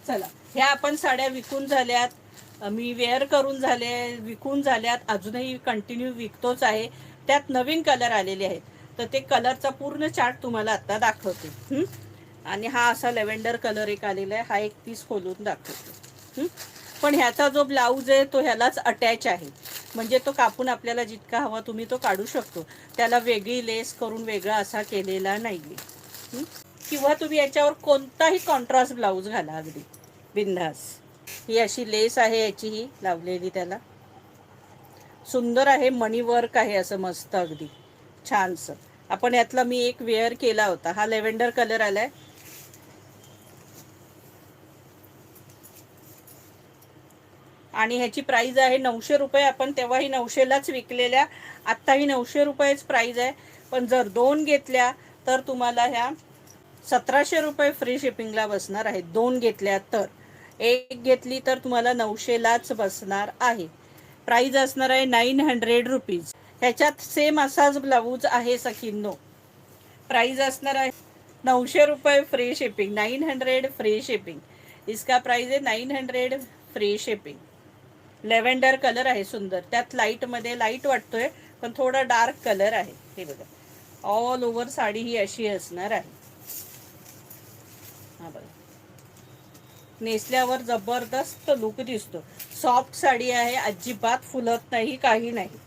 चला, ह्या आपण साड्या विकून झाल्यात, मी वेअर करून झाले, विकून झाल्यात, अजूनही कंटिन्यू विकतोच आहे. त्यात नवीन कलर आलेले आहेत, तर ते कलरचा पूर्ण चार्ट तुम्हाला आता दाखवते. आणि हा असा लेव्हेंडर कलर एक आलेला आहे, हा एक पीस खोलून दाखवते. पण ह्याचा जो ब्लाऊज आहे तो ह्यालाच अटॅच आहे, म्हणजे तो कापून आपल्याला जितका हवा तुम्ही तो काढू शकतो. त्याला वेगळी लेस करून वेगळा असा केलेला नाही आहे. किंवा तुम्ही याच्यावर कोणताही कॉन्ट्रास्ट ब्लाऊज घाला, अगदी बिंदास. ही अशी लेस आहे याची, ही लावलेली त्याला सुंदर आहे, मणी वर्क आहे असं मस्त अगदी छानसं. आपण यातला मी एक वेअर केला होता, हा लेव्हेंडर कलर आलाय. आणि ह्याची प्राइस आहे 900 रुपये. आपण तेव्हाही 900लाच विकलेल्या, आत्ताही 900 रुपयेच प्राइस आहे. पण जर 2 घेतल्या तर तुम्हाला ह्या 1700 रुपये फ्री शिपिंगला बसणार आहेत. 2 घेतल्या तर, एक घेतली तर तुम्हाला 900लाच बसणार आहे. प्राइस असणार आहे 900 रुपीज. ह्याच्यात सेम असाच ब्लाऊज आहे सखींनो. प्राइस असणार आहे 900 रुपये फ्री शिपिंग, 900 फ्री शिपिंग. इसका प्राइस आहे 900 फ्री शिपिंग. लेव्हेंडर कलर आहे सुंदर, त्यात लाईटमध्ये लाईट वाटतोय पण थोडा डार्क कलर आहे. हे बघा, ऑल ओव्हर साडी ही अशी असणार आहे. हा बघा, नेसल्यावर जबरदस्त लुक दिसतो. सॉफ्ट साडी आहे, अजिबात फुलत नाही, काही नाही.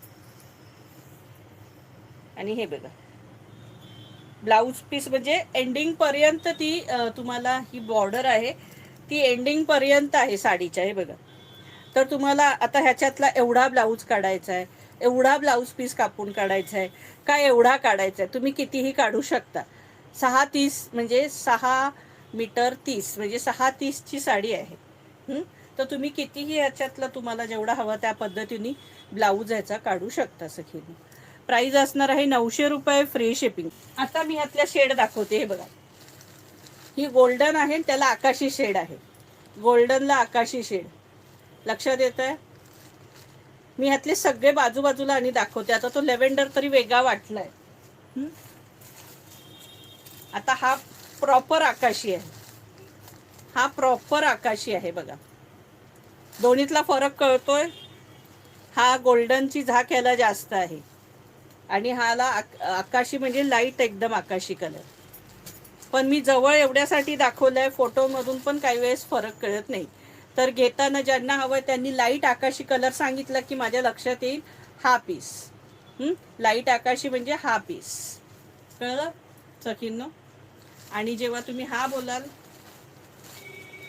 आणि हे बघा, ब्लाऊज पीस म्हणजे एंडिंग पर्यंत ती तुम्हाला ही बॉर्डर आहे ती एंडिंग पर्यंत आहे साडीच्या. हे बघा, तर तुम्हाला आता ह्याच्यातला एवढा ब्लाऊज काढायचा आहे, एवढा ब्लाऊज पीस कापून काढायचा आहे का, एवढा काढायचा आहे, तुम्ही कितीही काढू शकता. 6:30 म्हणजे 6 मीटर 30 म्हणजे 6:30ची साडी आहे. तर तुम्ही कितीही ह्याच्यातलं तुम्हाला जेवढा हवा त्या पद्धतीने ब्लाऊज ह्याचा काढू शकता सखीने. प्राइस असणार आहे 900 रुपये फ्री शिपिंग. आता मी ह्यातल्या शेड दाखवते. हे बघा, ही गोल्डन आहे, त्याला आकाशी शेड आहे. गोल्डनला आकाशी शेड लक्षात येत आहे. मी ह्यातले सगळे बाजूबाजूला आणि दाखवते. आता तो लेव्हेंडर तरी वेगळा वाटलाय. आता हा प्रॉपर आकाशी आहे, हा प्रॉपर आकाशी आहे. बघा, दोन्हीतला फरक कळतोय. हा गोल्डनची झाक याला जास्त आहे आणि हाला आकाशी म्हणजे लाईट एकदम आकाशी कलर. पण मी जवळ एवढ्यासाठी दाखवलंय, फोटोमधून पण काही वेळेस फरक कळत नाही. तर घेताना ज्यांना हवं त्यांनी लाईट आकाशी कलर सांगितलं की माझ्या लक्षात येईल हा पीस. लाईट आकाशी म्हणजे हा पीस, कळलं सखींनो. आणि जेव्हा तुम्ही हा बोलाल